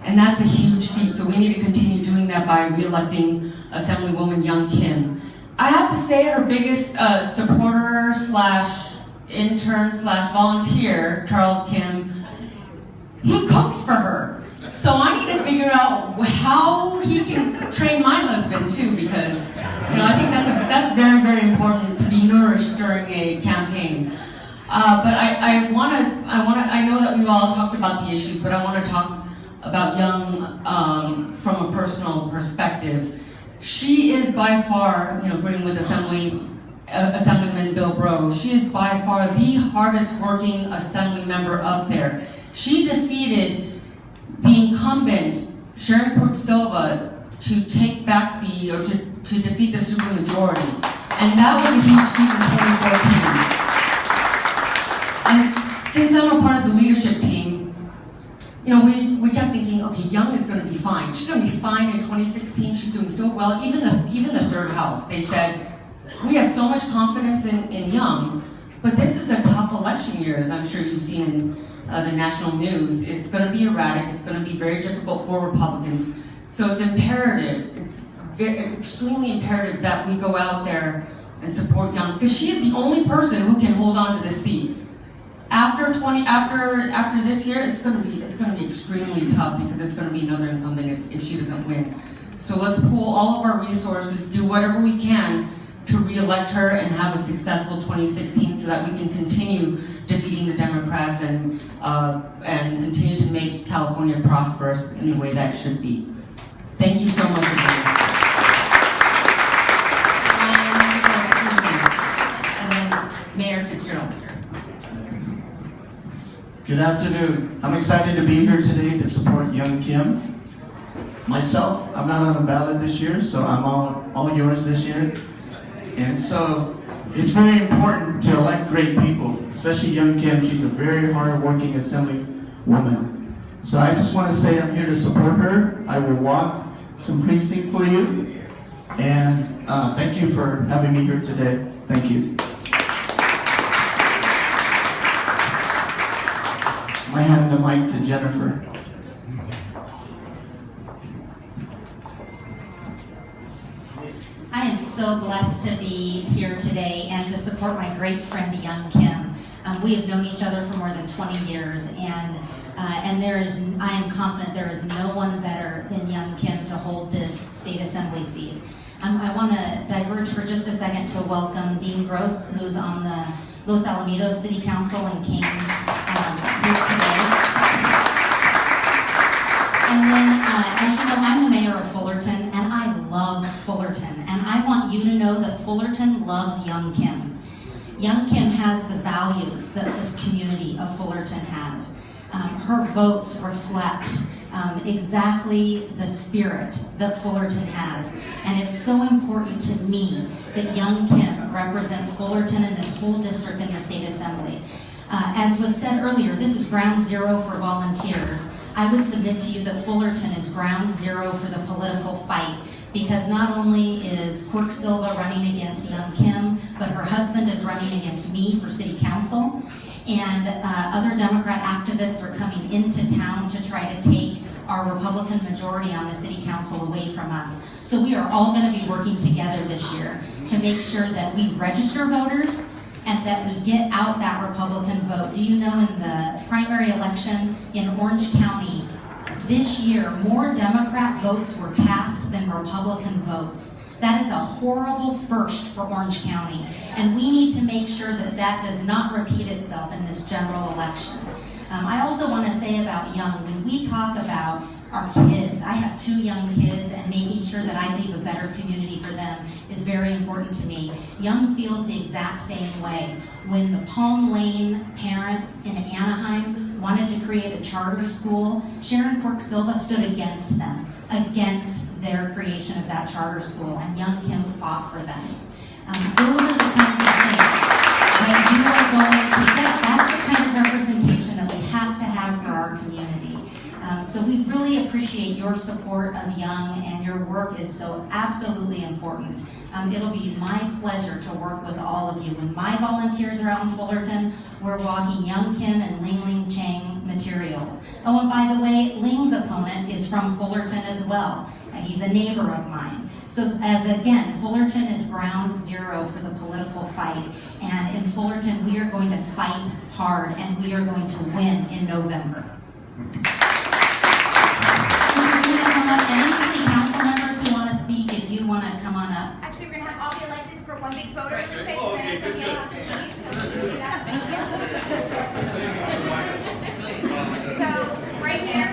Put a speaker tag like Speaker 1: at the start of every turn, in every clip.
Speaker 1: And that's a huge feat, so we need to continue doing that by re-electing Assemblywoman Young Kim. I have to say her biggest supporter slash intern slash volunteer, Charles Kim, he cooks for her. So I need to figure out how he can train my husband too, because I think that's very, very important to be nourished during a campaign. But I know that we've all talked about the issues, but I want to talk about Young from a personal perspective. She is by far, bringing with Assemblyman Bill Breaux, she is by far the hardest working assembly member up there. She defeated the incumbent, Sharon Quirk Silva, to take back to defeat the supermajority. And that was a huge feat in 2014. And since I'm a part of the leadership team, we kept thinking, okay, Young is going to be fine. She's going to be fine in 2016. She's doing so well. Even the third house, they said, we have so much confidence in Young, but this is a tough election year, as I'm sure you've seen in the national news. It's going to be erratic. It's going to be very difficult for Republicans. So it's imperative. It's extremely imperative that we go out there and support Young, because she is the only person who can hold on to the seat. After this year, it's going to be extremely tough, because it's going to be another incumbent if she doesn't win. So let's pool all of our resources, do whatever we can to re-elect her and have a successful 2016, so that we can continue defeating the Democrats and continue to make California prosperous in the way that it should be. Thank you so much for being here. And then Mayor Fitzgerald.
Speaker 2: Good afternoon. I'm excited to be here today to support Young Kim. Myself, I'm not on the ballot this year, so I'm all yours this year. And so it's very important to elect great people, especially Young Kim. She's a very hard-working assemblywoman. So I just want to say I'm here to support her. I will walk some precinct for you. And thank you for having me here today. Thank you. I hand the mic to Jennifer.
Speaker 3: I am so blessed to be here today and to support my great friend Young Kim. We have known each other for more than 20 years, and I am confident there is no one better than Young Kim to hold this state assembly seat. I want to diverge for just a second to welcome Dean Gross, who's on the Los Alamitos City Council and came here today. And then, as you know, I'm the mayor of Fullerton, and I love Fullerton. And I want you to know that Fullerton loves Young Kim. Young Kim has the values that this community of Fullerton has. Her votes reflect exactly the spirit that Fullerton has. And it's so important to me that Young Kim represents Fullerton and this whole district in the state assembly. As was said earlier, this is ground zero for volunteers. I would submit to you that Fullerton is ground zero for the political fight, because not only is Quirk Silva running against Young Kim, but her husband is running against me for city council, and other Democrat activists are coming into town to try to take our Republican majority on the city council away from us. So we are all going to be working together this year to make sure that we register voters and that we get out that Republican vote. Do you know, in the primary election in Orange County this year, more Democrat votes were cast than Republican votes. That is a horrible first for Orange County, and we need to make sure that that does not repeat itself in this general election. I also want to say about Young, when we talk about our kids, I have 2 young kids, and making sure that I leave a better community for them is very important to me. Young feels the exact same way. When the Palm Lane parents in Anaheim wanted to create a charter school, Sharon Quirk Silva stood against them, against their creation of that charter school, and Young Kim fought for them. Those are the kinds of things that you are going to get. That's the kind of representation that we have to have for our community. So we really appreciate your support of Young, and your work is so absolutely important. It'll be my pleasure to work with all of you. When my volunteers are out in Fullerton, we're walking Young Kim and Ling Ling Chang materials. Oh, and by the way, Ling's opponent, is from Fullerton as well. He's a neighbor of mine. So as again, Fullerton is ground zero for the political fight. And in Fullerton, we are going to fight hard and we are going to win in November. Any city council members who want to speak, if you want to come on up.
Speaker 4: Actually, we're going to have all the electeds for one big photo really quick.
Speaker 5: Oh, okay, good, good.
Speaker 4: So, right here.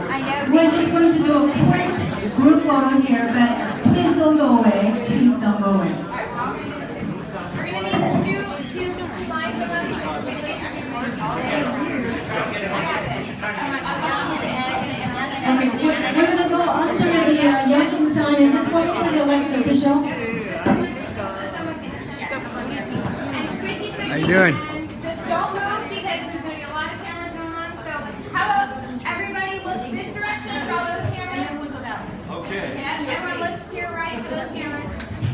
Speaker 4: I know.
Speaker 6: We're just going to do a quick group photo here, but please don't go away. Please don't go away.
Speaker 4: We're going to need two lines of them.
Speaker 6: Okay, we're going to go under the Young Kim sign, and this one for the elected official.
Speaker 4: How
Speaker 5: you doing?
Speaker 4: Just don't move because there's going to be a lot of cameras going on. So how about everybody look this direction for all those cameras?
Speaker 5: Okay.
Speaker 4: Yeah, everyone looks to your right for those cameras.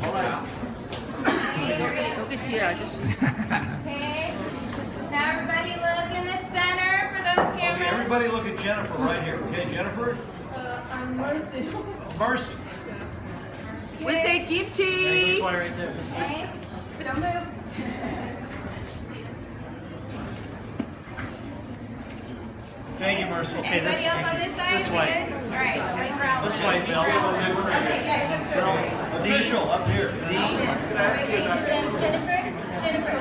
Speaker 5: All right.
Speaker 4: Okay. Now everybody look in the center for those cameras.
Speaker 5: Okay, everybody look at Jennifer right here. Okay, Jennifer?
Speaker 4: I'm Mercy.
Speaker 5: Mercy.
Speaker 7: We say kimchi.
Speaker 4: Okay. Don't move.
Speaker 5: Thank you, Mercy.
Speaker 4: Anybody else on this side?
Speaker 8: This way.
Speaker 4: Good? All right. Wait for Albert.
Speaker 8: This way, Bill.
Speaker 4: Okay, yes, that's right.
Speaker 5: Official up here.
Speaker 4: Jennifer.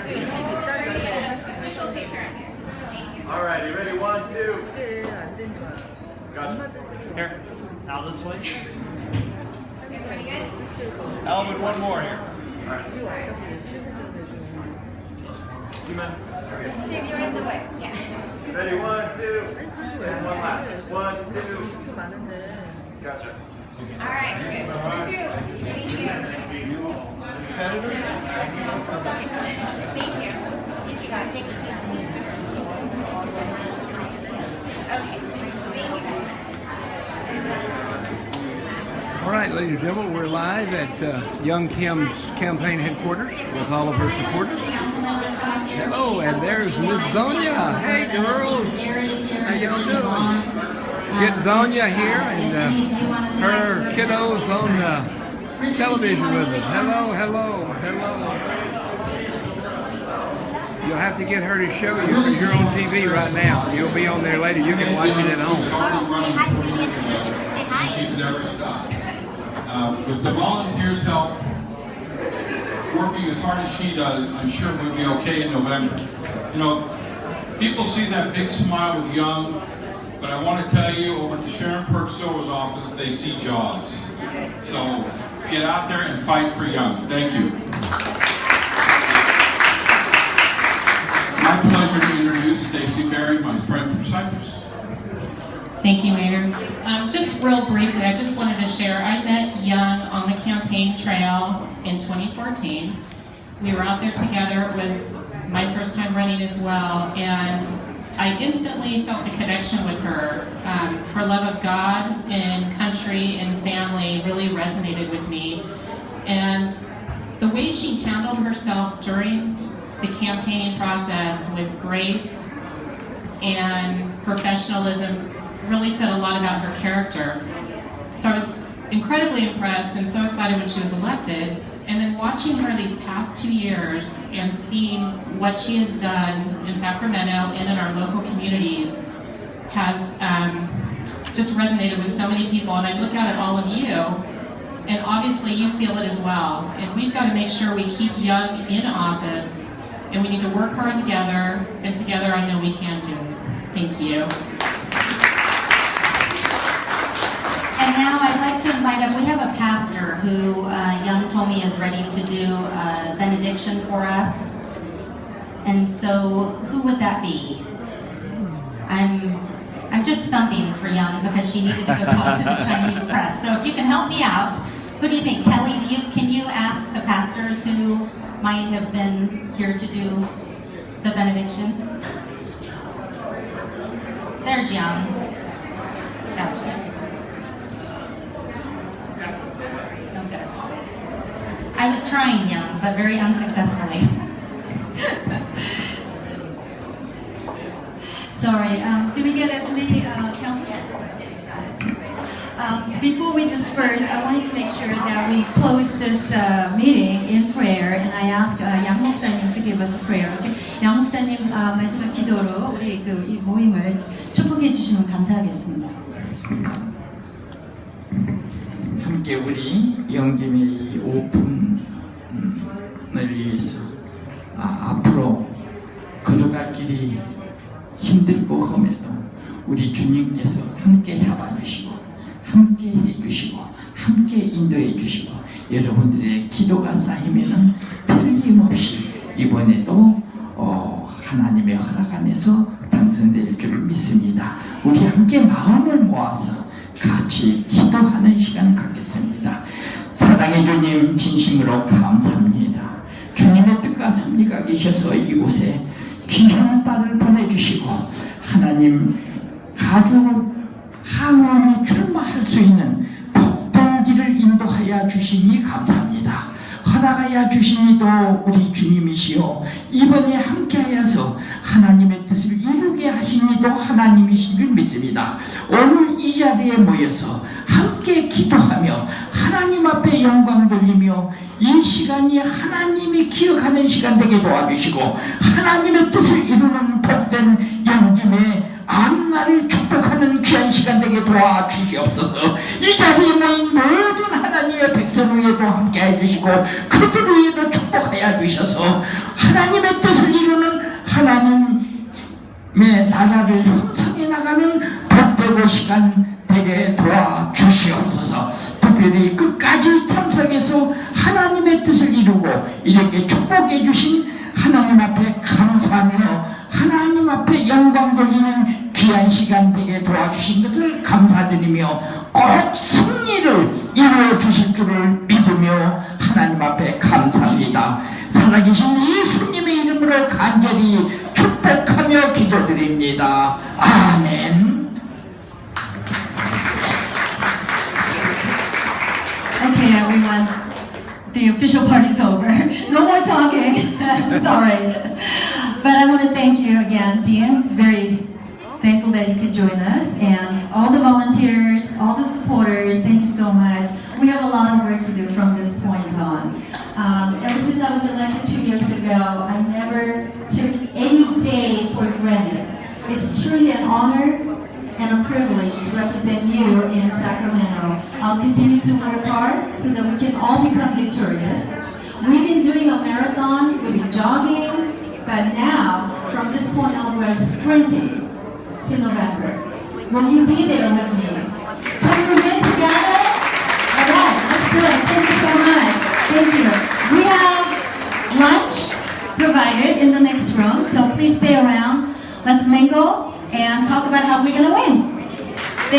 Speaker 4: Official picture.
Speaker 8: All right, you ready? 1, 2. Gotcha. Here. Now this way.
Speaker 4: Okay, pretty good.
Speaker 5: Alvin, one more here.
Speaker 8: All right. 2 men.
Speaker 4: Steve, you're in the way. Yeah.
Speaker 8: Ready? 1, 2. And one last. 1, 2. Gotcha.
Speaker 4: All right, good. 1, 2.
Speaker 5: Senator?
Speaker 4: Thank you. You got to take the seat. Okay, thank you.
Speaker 9: All right, ladies and gentlemen, we're live at Young Kim's campaign headquarters with all of her supporters. Hello, and there's Miss Zonia. Hey, girls. How y'all doing? Get Zonia here and her kiddos on television with us. Hello. You'll have to get her to show you because you're on TV right now. You'll be on there later. You can watch it at home.
Speaker 10: She's never stopped. With the volunteers' help, working as hard as she does, I'm sure we'll be okay in November. You know, people see that big smile with Young, but I want to tell you, over at the Sharon Perk-Silver's office, they see Jaws. So get out there and fight for Young. Thank you. My pleasure to introduce Stacey Berry, my friend from Cyprus.
Speaker 11: Thank you, Mayor. Just real briefly, I just wanted to share, I met Young on the campaign trail in 2014. We were out there together. It was my first time running as well, and I instantly felt a connection with her. Her love of God and country and family really resonated with me. And the way she handled herself during the campaigning process with grace and professionalism really said a lot about her character. So I was incredibly impressed and so excited when she was elected. And then watching her these past 2 years and seeing what she has done in Sacramento and in our local communities has just resonated with so many people. And I look out at all of you, and obviously you feel it as well. And we've got to make sure we keep Young in office, and we need to work hard together, and together I know we can do it. Thank you.
Speaker 3: And now I'd like to invite up, we have a pastor who Young told me is ready to do a benediction for us. And so who would that be? I'm just stumping for Young because she needed to go talk to the Chinese press. So if you can help me out, who do you think? Kelly, can you ask the pastors who might have been here to do the benediction? There's Young. Gotcha. No good. I was trying, Young, but very unsuccessfully.
Speaker 6: Sorry, did we get as many first, I wanted to make sure that we close this meeting in prayer, and I ask 양 목사님 to give us a prayer. Okay? 양 목사님 마지막 기도로 우리 이 모임을 축복해 주시면 감사하겠습니다.
Speaker 12: 함께 우리 영김의 오픈을 위해서 앞으로 걸어갈 길이 힘들고 험해도 우리 주님께서 함께 잡아주시고 함께 해주시고 함께 인도해 주시고 여러분들의 기도가 쌓이면은 틀림없이 이번에도 하나님의 허락 안에서 당선될 줄 믿습니다. 우리 함께 마음을 모아서 같이 기도하는 시간 갖겠습니다. 사랑의 주님 진심으로 감사합니다. 주님의 뜻과 섭리가 계셔서 이곳에 귀한 딸을 보내주시고 하나님 가족 하원에 출마할 수 있는 복된 길을 인도하여 주시니 감사합니다. 허락하여 주시니도 우리 주님이시오. 이번에 함께하여서 하나님의 뜻을 이루게 하시니도 하나님이신 줄 믿습니다. 오늘 이 자리에 모여서 함께 기도하며 하나님 앞에 영광 돌리며 이 시간이 하나님이 기억하는 시간 되게 도와주시고 하나님의 뜻을 이루는 복된 영김의 앞날을 축복하는 귀한 시간 되게 도와주시옵소서. 이 자리에 모인 모든 하나님의 백성 위에도 함께 해주시고 그들 위에도 축복하여 주셔서 하나님의 뜻을 이루는 하나님의 나라를 형성해 나가는 복되고 시간 되게 도와주시옵소서. 특별히 끝까지 참석해서 하나님의 뜻을 이루고 이렇게 축복해 주신 하나님 앞에 감사하며 하나님 앞에 영광 돌리는 귀한 시간 되게 도와주신 것을 감사드리며 꼭 승리를 이루어 주실 줄을 믿으며 하나님 앞에 감사합니다. 살아계신 예수님의 이름으로 간절히 축복하며 기도드립니다. 아멘.
Speaker 6: Okay, everyone. The official party's over. No more talking. Sorry. But I want to thank you again, Dean. Very thankful that you could join us. And all the volunteers, all the supporters, thank you so much. We have a lot of work to do from this point on. Ever since I was elected 2 years ago, I never took any day for granted. It's truly an honor and a privilege to represent you in Sacramento. I'll continue to work hard so that we can all become victorious. We've been doing a marathon, we've been jogging, but now, from this point on, we're sprinting to November. Will you be there with me? Can we win together? All right, let's do it. Thank you so much. Thank you. We have lunch provided in the next room, so please stay around. Let's mingle and talk about how we're going to win.